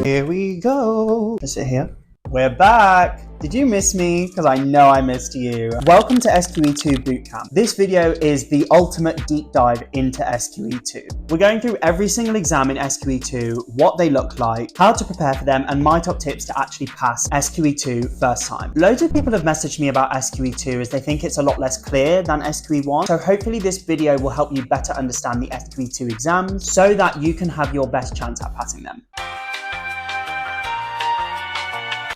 Here we go. Just sit here. We're back. Did you miss me? Because I know I missed you. Welcome to SQE2 Bootcamp. This video is the ultimate deep dive into SQE2. We're going through every single exam in SQE2, what they look like, how to prepare for them, and my top tips to actually pass SQE2 first time. Loads of people have messaged me about SQE2 as they think it's a lot less clear than SQE1. So hopefully this video will help you better understand the SQE2 exams so that you can have your best chance at passing them.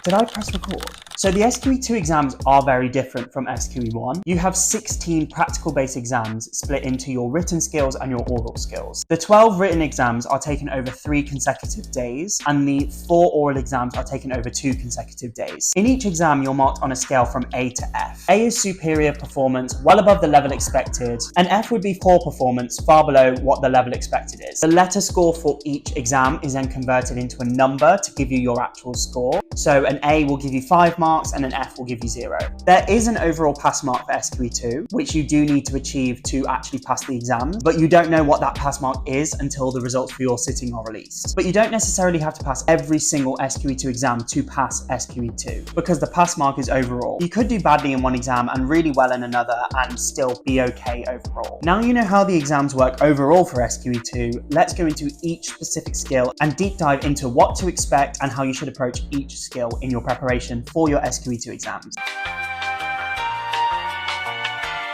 Did I press record? So the SQE2 exams are very different from SQE1. You have 16 practical-based exams split into your written skills and your oral skills. The 12 written exams are taken over 3 consecutive days, and the 4 oral exams are taken over 2 consecutive days. In each exam, you're marked on a scale from A to F. A is superior performance, well above the level expected, and F would be poor performance, far below what the level expected is. The letter score for each exam is then converted into a number to give you your actual score. So an A will give you 5 marks and an F will give you 0. There is an overall pass mark for SQE2, which you do need to achieve to actually pass the exams, but you don't know what that pass mark is until the results for your sitting are released. But you don't necessarily have to pass every single SQE2 exam to pass SQE2, because the pass mark is overall. You could do badly in one exam and really well in another and still be okay overall. Now you know how the exams work overall for SQE2, let's go into each specific skill and deep dive into what to expect and how you should approach each skill in your preparation for your SQE2 exams.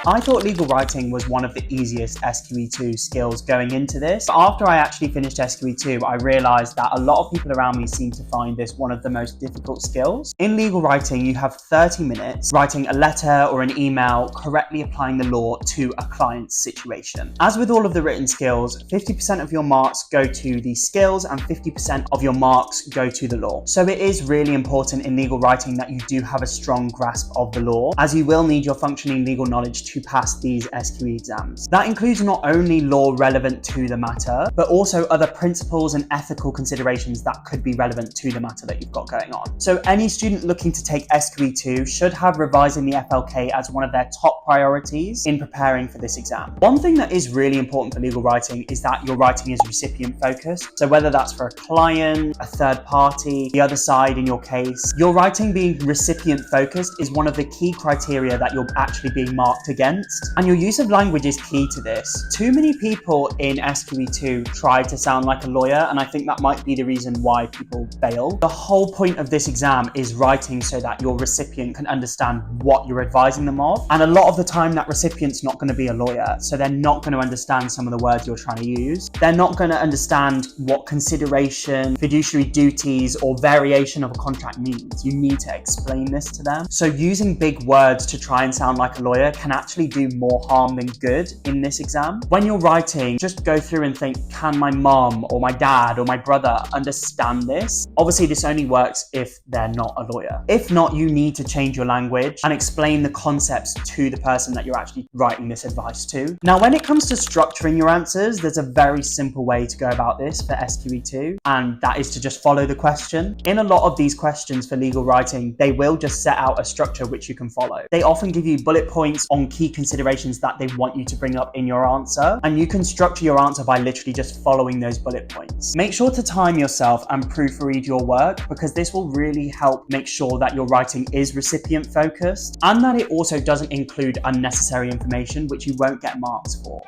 I thought legal writing was one of the easiest SQE2 skills going into this, but after I actually finished SQE2, I realized that a lot of people around me seem to find this one of the most difficult skills. In legal writing, you have 30 minutes writing a letter or an email correctly applying the law to a client's situation. As with all of the written skills, 50% of your marks go to the skills and 50% of your marks go to the law. So it is really important in legal writing that you do have a strong grasp of the law, as you will need your functioning legal knowledge to pass these SQE exams. That includes not only law relevant to the matter, but also other principles and ethical considerations that could be relevant to the matter that you've got going on. So any student looking to take SQE2 should have revising the FLK as one of their top priorities in preparing for this exam. One thing that is really important for legal writing is that your writing is recipient focused. So whether that's for a client, a third party, the other side in your case, your writing being recipient focused is one of the key criteria that you're actually being marked against. And your use of language is key to this. Too many people in SQE2 try to sound like a lawyer, and I think that might be the reason why people fail. The whole point of this exam is writing so that your recipient can understand what you're advising them of. And a lot of the time that recipient's not going to be a lawyer, so they're not going to understand some of the words you're trying to use. They're not going to understand what consideration, fiduciary duties, or variation of a contract means. You need to explain this to them. So using big words to try and sound like a lawyer can actually do more harm than good in this exam. When you're writing, just go through and think, can my mom or my dad or my brother understand this? Obviously, this only works if they're not a lawyer. If not, you need to change your language and explain the concepts to the person that you're actually writing this advice to. Now, when it comes to structuring your answers, there's a very simple way to go about this for SQE2, and that is to just follow the question. In a lot of these questions for legal writing, they will just set out a structure which you can follow. They often give you bullet points on key considerations that they want you to bring up in your answer, and you can structure your answer by literally just following those bullet points. Make sure to time yourself and proofread your work, because this will really help make sure that your writing is recipient focused and that it also doesn't include unnecessary information which you won't get marks for.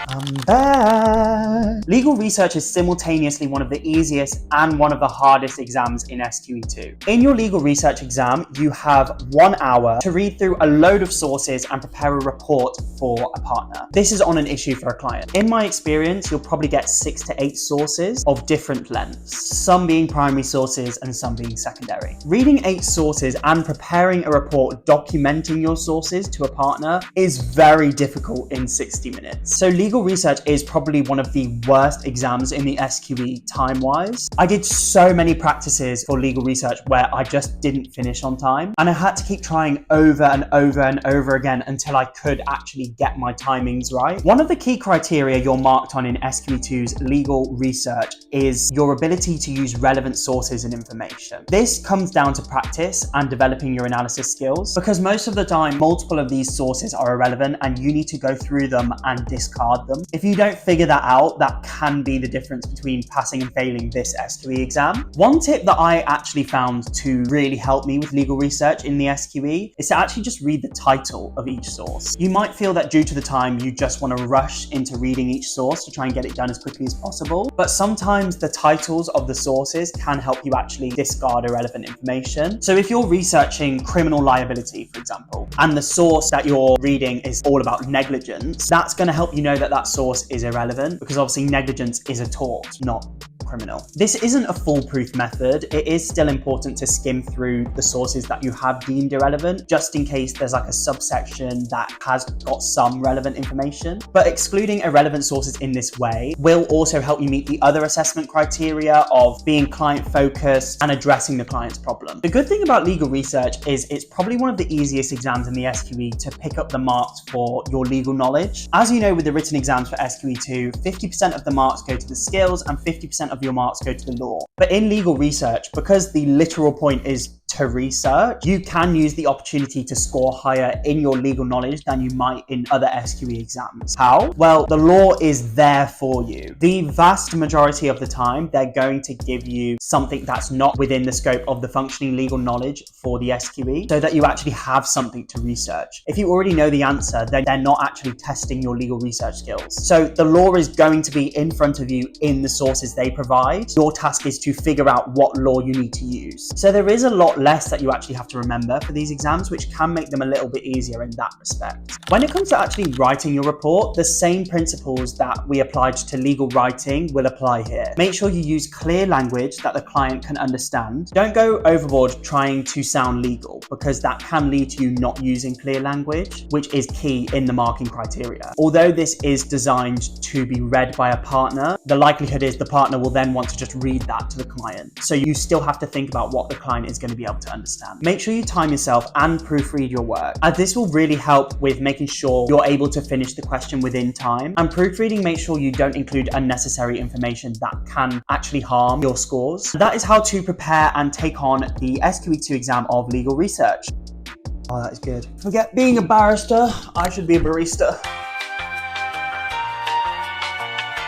I'm back. Legal research is simultaneously one of the easiest and one of the hardest exams in SQE2. In your legal research exam, you have 1 hour to read through a load of sources and prepare a report for a partner. This is on an issue for a client. In my experience, you'll probably get 6 to 8 sources of different lengths, some being primary sources and some being secondary. Reading 8 sources and preparing a report documenting your sources to a partner is very difficult in 60 minutes. So legal research is probably one of the worst exams in the SQE time-wise. I did so many practices for legal research where I just didn't finish on time, and I had to keep trying over and over and over again until I could actually get my timings right. One of the key criteria you're marked on in SQE2's legal research is your ability to use relevant sources and information. This comes down to practice and developing your analysis skills, because most of the time multiple of these sources are irrelevant and you need to go through them and discard about them. If you don't figure that out, that can be the difference between passing and failing this SQE exam. One tip that I actually found to really help me with legal research in the SQE is to actually just read the title of each source. You might feel that due to the time, you just want to rush into reading each source to try and get it done as quickly as possible. But sometimes the titles of the sources can help you actually discard irrelevant information. So if you're researching criminal liability, for example, and the source that you're reading is all about negligence, that's going to help you know that that source is irrelevant, because obviously negligence is a tort, not criminal. This isn't a foolproof method. It is still important to skim through the sources that you have deemed irrelevant, just in case there's like a subsection that has got some relevant information. But excluding irrelevant sources in this way will also help you meet the other assessment criteria of being client focused and addressing the client's problem. The good thing about legal research is it's probably one of the easiest exams in the SQE to pick up the marks for your legal knowledge. As you know, with the written exams for SQE2, 50% of the marks go to the skills and 50% of your marks go to the law. But in legal research, because the literal point is to research, you can use the opportunity to score higher in your legal knowledge than you might in other SQE exams. How? Well, the law is there for you. The vast majority of the time, they're going to give you something that's not within the scope of the functioning legal knowledge for the SQE, so that you actually have something to research. If you already know the answer, then they're not actually testing your legal research skills. So the law is going to be in front of you in the sources they provide. Your task is to figure out what law you need to use. So there is a lot less that you actually have to remember for these exams, which can make them a little bit easier in that respect. When it comes to actually writing your report, the same principles that we applied to legal writing will apply here. Make sure you use clear language that the client can understand. Don't go overboard trying to sound legal, because that can lead to you not using clear language, which is key in the marking criteria. Although this is designed to be read by a partner, the likelihood is the partner will then want to just read that to the client. So you still have to think about what the client is going to be able to understand. Make sure you time yourself and proofread your work, as this will really help with making sure you're able to finish the question within time. And proofreading, make sure you don't include unnecessary information that can actually harm your scores. That is how to prepare and take on the SQE2 exam of legal research. Oh, that is good. Forget being a barrister, I should be a barista.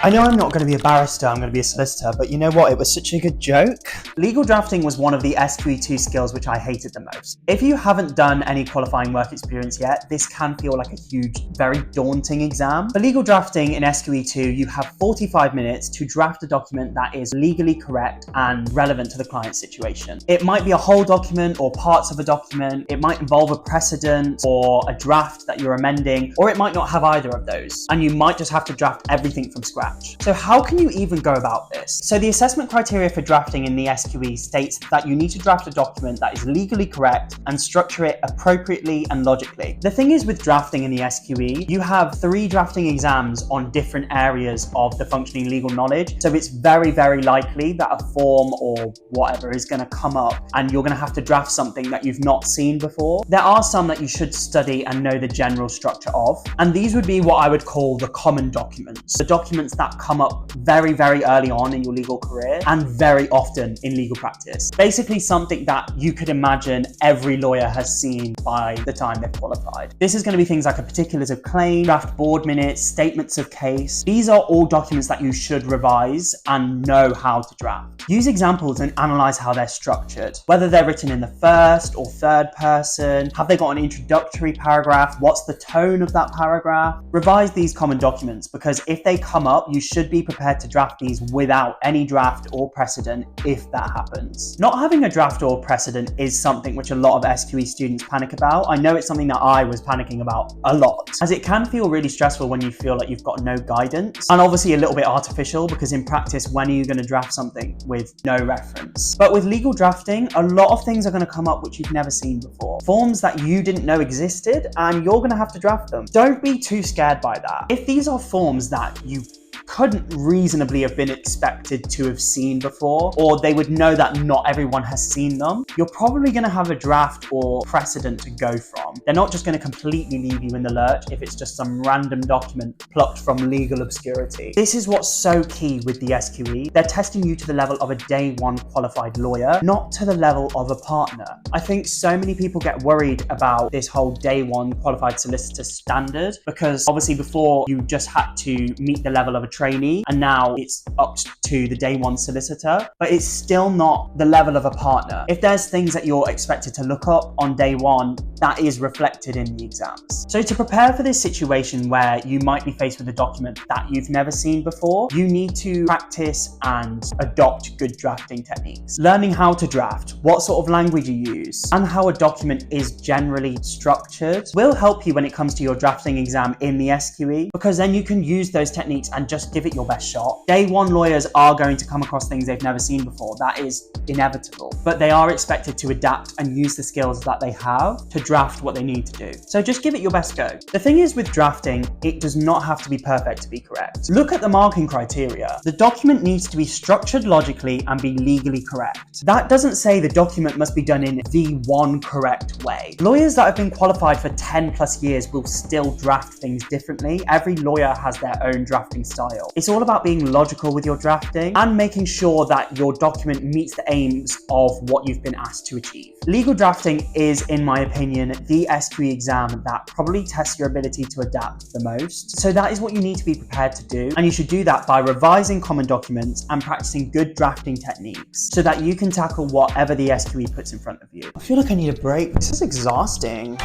I know I'm not going to be a barrister, I'm going to be a solicitor, but you know what? It was such a good joke. Legal drafting was one of the SQE2 skills which I hated the most. If you haven't done any qualifying work experience yet, this can feel like a huge, very daunting exam. For legal drafting in SQE2, you have 45 minutes to draft a document that is legally correct and relevant to the client's situation. It might be a whole document or parts of a document. It might involve a precedent or a draft that you're amending, or it might not have either of those. And you might just have to draft everything from scratch. So how can you even go about this? So the assessment criteria for drafting in the SQE states that you need to draft a document that is legally correct and structure it appropriately and logically. The thing is, with drafting in the SQE, you have 3 drafting exams on different areas of the functioning legal knowledge. So it's very, very likely that a form or whatever is going to come up and you're going to have to draft something that you've not seen before. There are some that you should study and know the general structure of, and these would be what I would call the common documents. The documents that come up very, very early on in your legal career and very often in legal practice. Basically something that you could imagine every lawyer has seen by the time they've qualified. This is going to be things like a particulars of claim, draft board minutes, statements of case. These are all documents that you should revise and know how to draft. Use examples and analyze how they're structured, whether they're written in the first or third person, have they got an introductory paragraph, what's the tone of that paragraph. Revise these common documents, because if they come up, you should be prepared to draft these without any draft or precedent if that happens. Not having a draft or precedent is something which a lot of SQE students panic about. I know it's something that I was panicking about a lot, as it can feel really stressful when you feel like you've got no guidance, and obviously a little bit artificial, because in practice, when are you going to draft something with no reference? But with legal drafting, a lot of things are going to come up which you've never seen before. Forms that you didn't know existed, and you're going to have to draft them. Don't be too scared by that. If these are forms that you've couldn't reasonably have been expected to have seen before, or they would know that not everyone has seen them, you're probably going to have a draft or precedent to go from. They're not just going to completely leave you in the lurch if it's just some random document plucked from legal obscurity. This is what's so key with the SQE. They're testing you to the level of a day one qualified lawyer, not to the level of a partner. I think so many people get worried about this whole day one qualified solicitor standard, because obviously before you just had to meet the level of a trainee, and now it's up to the day one solicitor, but it's still not the level of a partner. If there's things that you're expected to look up on day one, that is reflected in the exams. So to prepare for this situation where you might be faced with a document that you've never seen before, you need to practice and adopt good drafting techniques. Learning how to draft, what sort of language you use, and how a document is generally structured will help you when it comes to your drafting exam in the SQE, because then you can use those techniques and just give it your best shot. Day one lawyers are going to come across things they've never seen before. That is inevitable, but they are expected to adapt and use the skills that they have to draft what they need to do. So just give it your best go. The thing is with drafting, it does not have to be perfect to be correct. Look at the marking criteria. The document needs to be structured logically and be legally correct. That doesn't say the document must be done in the one correct way. Lawyers that have been qualified for 10 plus years will still draft things differently. Every lawyer has their own drafting style. It's all about being logical with your drafting and making sure that your document meets the aims of what you've been asked to achieve. Legal drafting is, in my opinion, the SQE exam that probably tests your ability to adapt the most. So that is what you need to be prepared to do. And you should do that by revising common documents and practicing good drafting techniques so that you can tackle whatever the SQE puts in front of you. I feel like I need a break. This is exhausting.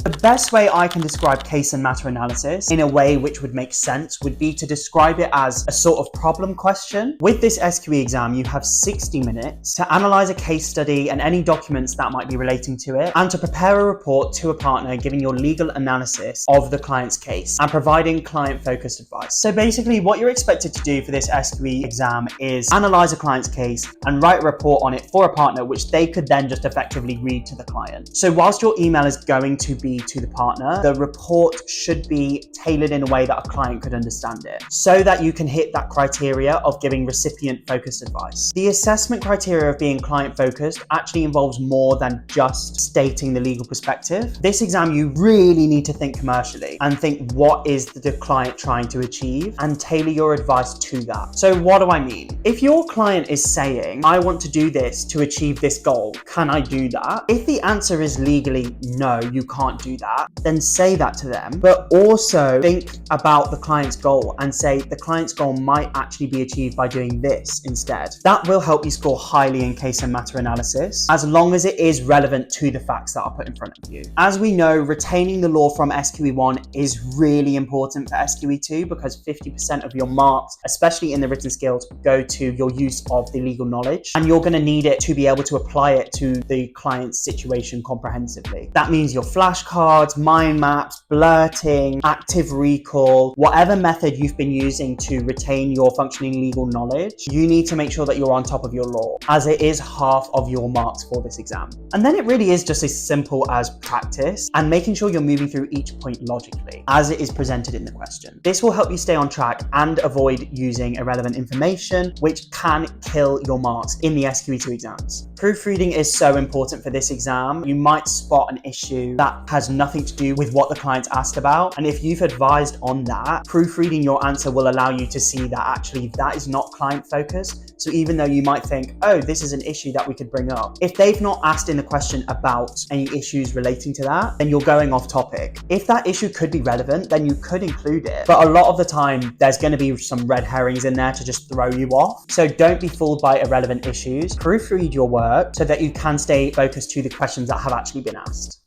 The best way I can describe case and matter analysis in a way which would make sense would be to describe it as a sort of problem question. With this SQE exam, you have 60 minutes to analyze a case study and any documents that might be relating to it, and to prepare a report to a partner giving your legal analysis of the client's case and providing client-focused advice. So basically what you're expected to do for this SQE exam is analyze a client's case and write a report on it for a partner, which they could then just effectively read to the client. So whilst your email is going to be to the partner, the report should be tailored in a way that a client could understand it, so that you can hit that criteria of giving recipient focused advice. The assessment criteria of being client focused actually involves more than just stating the legal perspective. This exam, you really need to think commercially and think, what is the client trying to achieve, and tailor your advice to that. So what do I mean? If your client is saying, I want to do this to achieve this goal, can I do that? If the answer is legally no, you can't do that, then say that to them, but also think about the client's goal and say the client's goal might actually be achieved by doing this instead. That will help you score highly in case and matter analysis, as long as it is relevant to the facts that are put in front of you. As we know, retaining the law from SQE1 is really important for SQE2, because 50% of your marks, especially in the written skills, go to your use of the legal knowledge, and you're going to need it to be able to apply it to the client's situation comprehensively. That means your flashcards, mind maps, blurting, active recall, whatever method you've been using to retain your functioning legal knowledge, you need to make sure that you're on top of your law, as it is half of your marks for this exam. And then it really is just as simple as practice and making sure you're moving through each point logically as it is presented in the question. This will help you stay on track and avoid using irrelevant information, which can kill your marks in the SQE2 exams. Proofreading is so important for this exam. You might spot an issue that has nothing to do with what the client's asked about, and if you've advised on that, proofreading your answer will allow you to see that actually that is not client focused. So even though you might think, oh, this is an issue that we could bring up, if they've not asked in the question about any issues relating to that, then you're going off topic. If that issue could be relevant, then you could include it, but a lot of the time there's going to be some red herrings in there to just throw you off. So don't be fooled by irrelevant issues. Proofread your work so that you can stay focused to the questions that have actually been asked.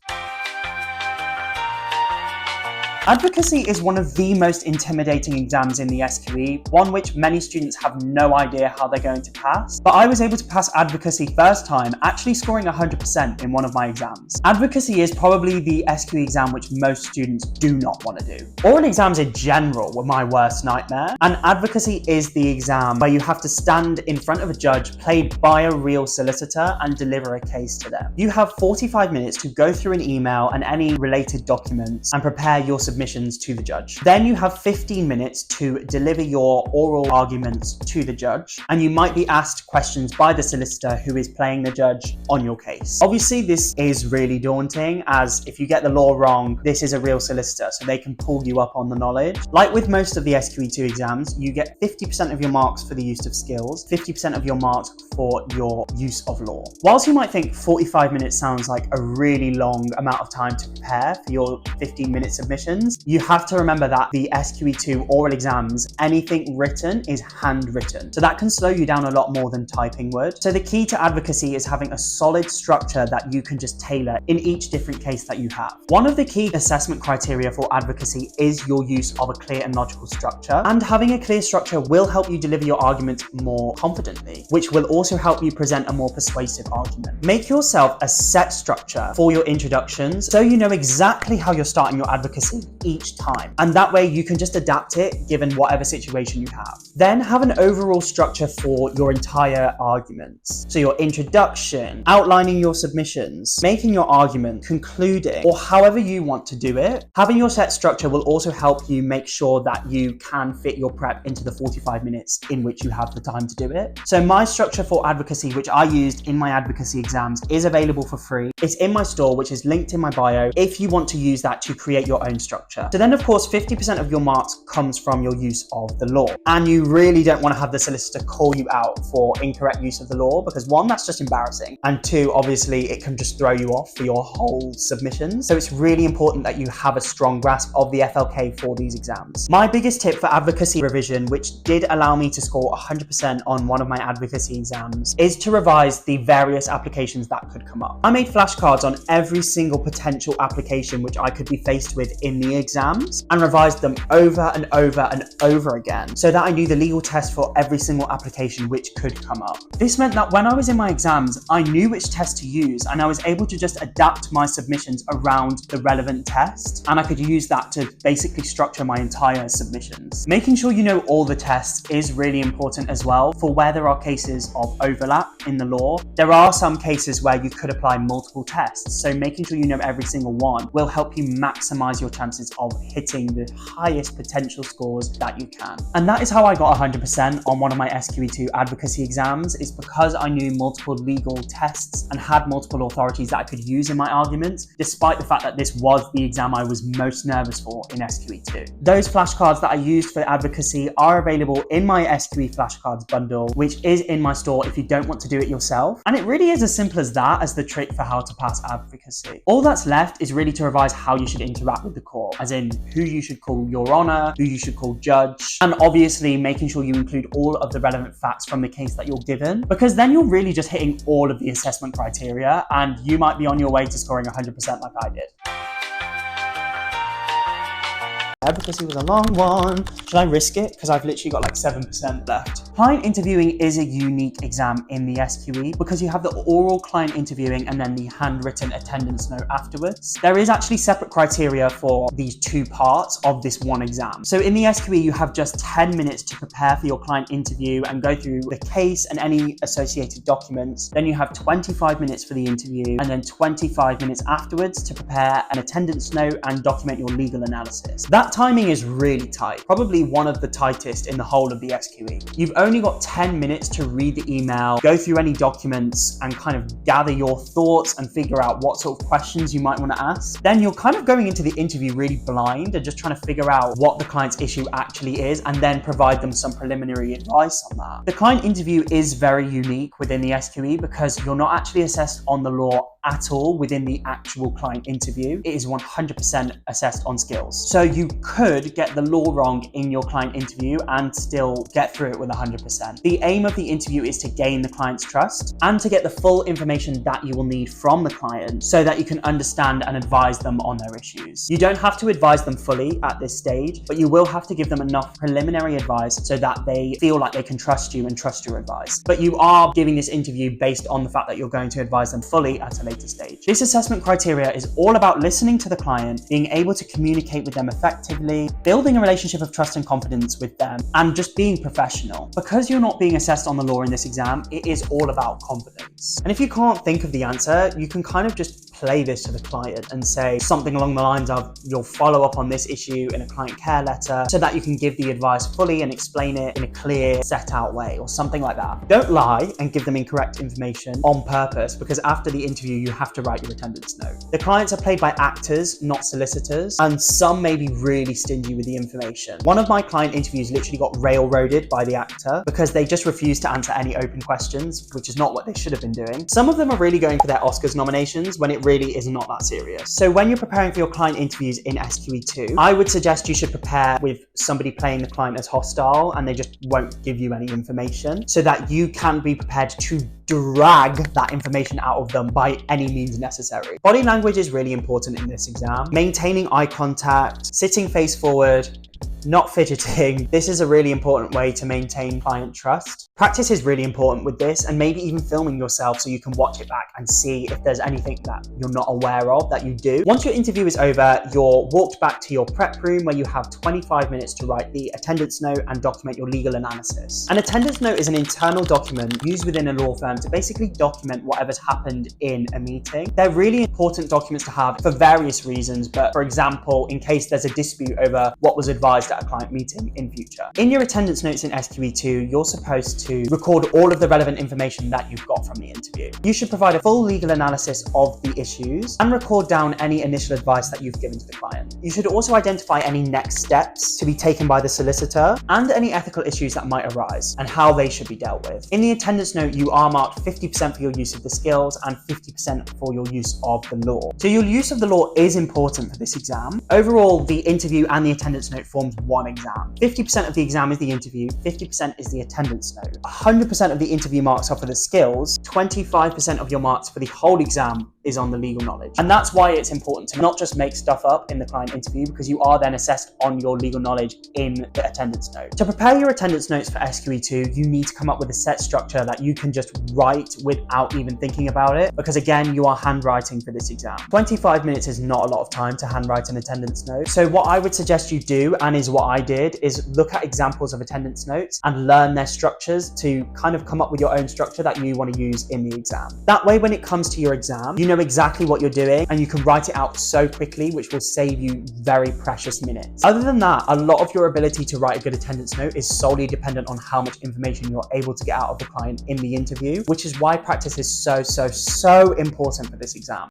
Advocacy is one of the most intimidating exams in the SQE, one which many students have no idea how they're going to pass. But I was able to pass advocacy first time, actually scoring 100% in one of my exams. Advocacy is probably the SQE exam which most students do not want to do. Oral exams in general were my worst nightmare, and advocacy is the exam where you have to stand in front of a judge played by a real solicitor and deliver a case to them. You have 45 minutes to go through an email and any related documents and prepare your submission submissions to the judge. Then you have 15 minutes to deliver your oral arguments to the judge, and you might be asked questions by the solicitor who is playing the judge on your case. Obviously, this is really daunting, as if you get the law wrong, this is a real solicitor, so they can pull you up on the knowledge. Like with most of the SQE2 exams, you get 50% of your marks for the use of skills, 50% of your marks for your use of law. Whilst you might think 45 minutes sounds like a really long amount of time to prepare for your 15-minute submissions, you have to remember that the SQE2 oral exams, anything written is handwritten. So that can slow you down a lot more than typing would. So the key to advocacy is having a solid structure that you can just tailor in each different case that you have. One of the key assessment criteria for advocacy is your use of a clear and logical structure, and having a clear structure will help you deliver your argument more confidently, which will also help you present a more persuasive argument. Make yourself a set structure for your introductions so you know exactly how you're starting your advocacy each time, and that way you can just adapt it given whatever situation you have. Then have an overall structure for your entire arguments. So your introduction, outlining your submissions, making your argument, concluding, or however you want to do it. Having your set structure will also help you make sure that you can fit your prep into the 45 minutes in which you have the time to do it. So my structure for advocacy, which I used in my advocacy exams, is available for free. It's in my store, which is linked in my bio, if you want to use that to create your own structure. So then of course 50% of your marks comes from your use of the law, and you really don't want to have the solicitor call you out for incorrect use of the law, because one, that's just embarrassing, and two, obviously it can just throw you off for your whole submission. So it's really important that you have a strong grasp of the FLK for these exams. My biggest tip for advocacy revision, which did allow me to score 100% on one of my advocacy exams, is to revise the various applications that could come up. I made flashcards on every single potential application which I could be faced with in the exams, and revised them over and over and over again, so that I knew the legal test for every single application which could come up. This meant that when I was in my exams, I knew which test to use, and I was able to just adapt my submissions around the relevant test, and I could use that to basically structure my entire submissions. Making sure you know all the tests is really important as well, for where there are cases of overlap in the law. There are some cases where you could apply multiple tests, so making sure you know every single one will help you maximize your chances of hitting the highest potential scores that you can. And that is how I got 100% on one of my SQE2 advocacy exams, is because I knew multiple legal tests and had multiple authorities that I could use in my arguments, despite the fact that this was the exam I was most nervous for in SQE2. Those flashcards that I used for advocacy are available in my SQE flashcards bundle, which is in my store if you don't want to do it yourself. And it really is as simple as that as the trick for how to pass advocacy. All that's left is really to revise how you should interact with the court, as in who you should call your honor, who you should call judge, and obviously making sure you include all of the relevant facts from the case that you're given, because then you're really just hitting all of the assessment criteria, and you might be on your way to scoring 100% like I did. Advocacy was a long one. Should I risk it? Because I've literally got like 7% left. Client interviewing is a unique exam in the SQE because you have the oral client interviewing and then the handwritten attendance note afterwards. There is actually separate criteria for these two parts of this one exam. So in the SQE, you have just 10 minutes to prepare for your client interview and go through the case and any associated documents. Then you have 25 minutes for the interview and then 25 minutes afterwards to prepare an attendance note and document your legal analysis. That timing is really tight, probably one of the tightest in the whole of the SQE. You've only got 10 minutes to read the email, go through any documents and kind of gather your thoughts and figure out what sort of questions you might want to ask. Then you're kind of going into the interview really blind and just trying to figure out what the client's issue actually is and then provide them some preliminary advice on that. The client interview is very unique within the SQE because you're not actually assessed on the law at all within the actual client interview. It is 100% assessed on skills. So you could get the law wrong in your client interview and still get through it with 100%. The aim of the interview is to gain the client's trust and to get the full information that you will need from the client so that you can understand and advise them on their issues. You don't have to advise them fully at this stage, but you will have to give them enough preliminary advice so that they feel like they can trust you and trust your advice. But you are giving this interview based on the fact that you're going to advise them fully at a later stage. This assessment criteria is all about listening to the client, being able to communicate with them effectively, building a relationship of trust and confidence with them, and just being professional. Because you're not being assessed on the law in this exam, it is all about confidence. And if you can't think of the answer, you can kind of just play this to the client and say something along the lines of, you'll follow up on this issue in a client care letter so that you can give the advice fully and explain it in a clear, set out way, or something like that. Don't lie and give them incorrect information on purpose, because after the interview, you have to write your attendance note. The clients are played by actors, not solicitors, and some may be really stingy with the information. One of my client interviews literally got railroaded by the actor because they just refused to answer any open questions, which is not what they should have been doing. Some of them are really going for their Oscars nominations when it really is not that serious. So when you're preparing for your client interviews in SQE2, I would suggest you should prepare with somebody playing the client as hostile and they just won't give you any information, so that you can be prepared to drag that information out of them by any means necessary. Body language is really important in this exam. Maintaining eye contact, sitting face forward, not fidgeting. This is a really important way to maintain client trust. Practice is really important with this, and maybe even filming yourself so you can watch it back and see if there's anything that you're not aware of that you do. Once your interview is over, you're walked back to your prep room where you have 25 minutes to write the attendance note and document your legal analysis. An attendance note is an internal document used within a law firm to basically document whatever's happened in a meeting. They're really important documents to have for various reasons, but for example, in case there's a dispute over what was advised at a client meeting in future. In your attendance notes in SQE2, you're supposed to record all of the relevant information that you've got from the interview. You should provide a full legal analysis of the issues and record down any initial advice that you've given to the client. You should also identify any next steps to be taken by the solicitor and any ethical issues that might arise and how they should be dealt with. In the attendance note, you are marked 50% for your use of the skills and 50% for your use of the law. So your use of the law is important for this exam. Overall, the interview and the attendance note forms one exam. 50% of the exam is the interview, 50% is the attendance note. 100% of the interview marks are for the skills, 25% of your marks for the whole exam is on the legal knowledge. And that's why it's important to not just make stuff up in the client interview, because you are then assessed on your legal knowledge in the attendance note. To prepare your attendance notes for SQE2, you need to come up with a set structure that you can just write without even thinking about it, because again, you are handwriting for this exam. 25 minutes is not a lot of time to handwrite an attendance note. So what I would suggest you do, and is what I did, is look at examples of attendance notes and learn their structures to kind of come up with your own structure that you want to use in the exam. That way, when it comes to your exam, you know exactly what you're doing and you can write it out so quickly, which will save you very precious minutes. Other than that, a lot of your ability to write a good attendance note is solely dependent on how much information you're able to get out of the client in the interview, which is why practice is so important for this exam.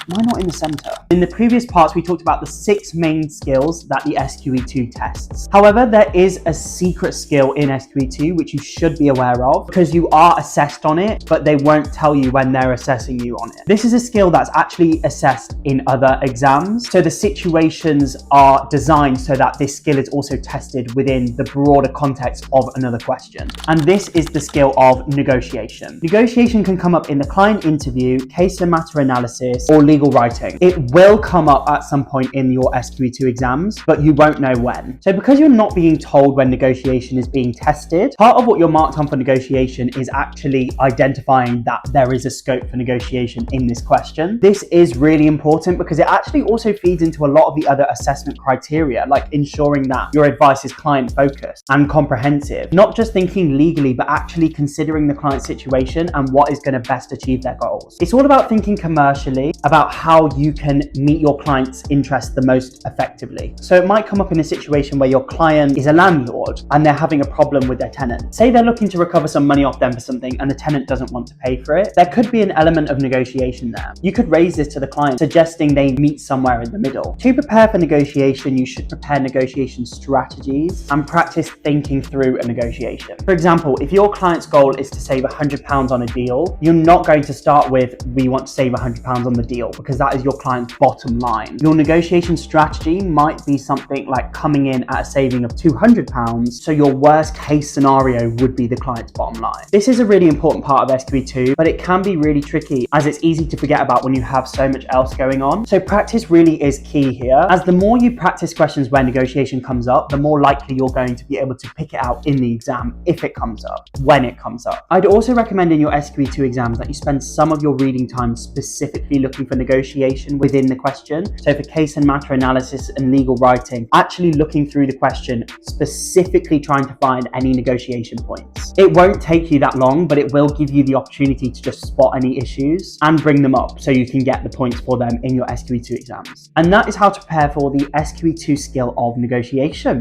Am I not in the center? In the previous parts, we talked about the 6 main skills that the SQE2 tests. However, there is a secret skill in SQE2 which you should be aware of, because you are assessed on it, but they won't tell you when they're assessing you on it. This is a skill that's actually assessed in other exams. So the situations are designed so that this skill is also tested within the broader context of another question. And this is the skill of negotiation. Negotiation can come up in the client interview, case and matter analysis, or legal writing. It will come up at some point in your SQE2 exams, but you won't know when. So because you're not being told when negotiation is being tested, part of what you're marked on for negotiation is actually identifying that there is a scope for negotiation in this question. This is really important because it actually also feeds into a lot of the other assessment criteria, like ensuring that your advice is client focused and comprehensive, not just thinking legally, but actually considering the client's situation and what is going to best achieve their goals. It's all about thinking commercially, about how you can meet your client's interests the most effectively. So it might come up in a situation where your client is a landlord and they're having a problem with their tenant. Say they're looking to recover some money off them for something and the tenant doesn't want to pay for it. There could be an element of negotiation there. You could raise this to the client, suggesting they meet somewhere in the middle. To prepare for negotiation, you should prepare negotiation strategies and practice thinking through a negotiation. For example, if your client's goal is to save £100 on a deal, you're not going to start with, we want to save £100 on the deal, because that is your client's bottom line. Your negotiation strategy might be something like coming in at a saving of £200, so your worst case scenario would be the client's bottom line. This is a really important part of SQE2, but it can be really tricky as it's easy to forget about when you have so much else going on. So practice really is key here, as the more you practice questions where negotiation comes up, the more likely you're going to be able to pick it out in the exam if it comes up, when it comes up. I'd also recommend in your SQE2 exams that you spend some of your reading time specifically looking for negotiation within the question. So for case and matter analysis and legal writing, actually looking through the question, specifically trying to find any negotiation points. It won't take you that long, but it will give you the opportunity to just spot any issues and bring them up so you can get the points for them in your SQE2 exams. And that is how to prepare for the SQE2 skill of negotiation.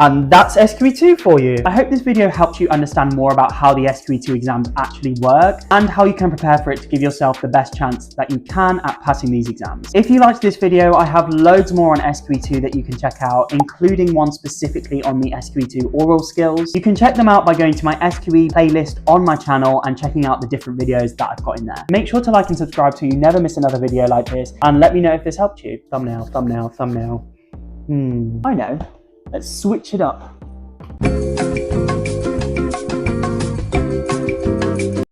And that's SQE2 for you. I hope this video helped you understand more about how the SQE2 exams actually work and how you can prepare for it to give yourself the best chance that you can at passing these exams. If you liked this video, I have loads more on SQE2 that you can check out, including one specifically on the SQE2 oral skills. You can check them out by going to my SQE playlist on my channel and checking out the different videos that I've got in there. Make sure to like and subscribe so you never miss another video like this, and let me know if this helped you. Thumbnail, thumbnail, thumbnail. I know. Let's switch it up.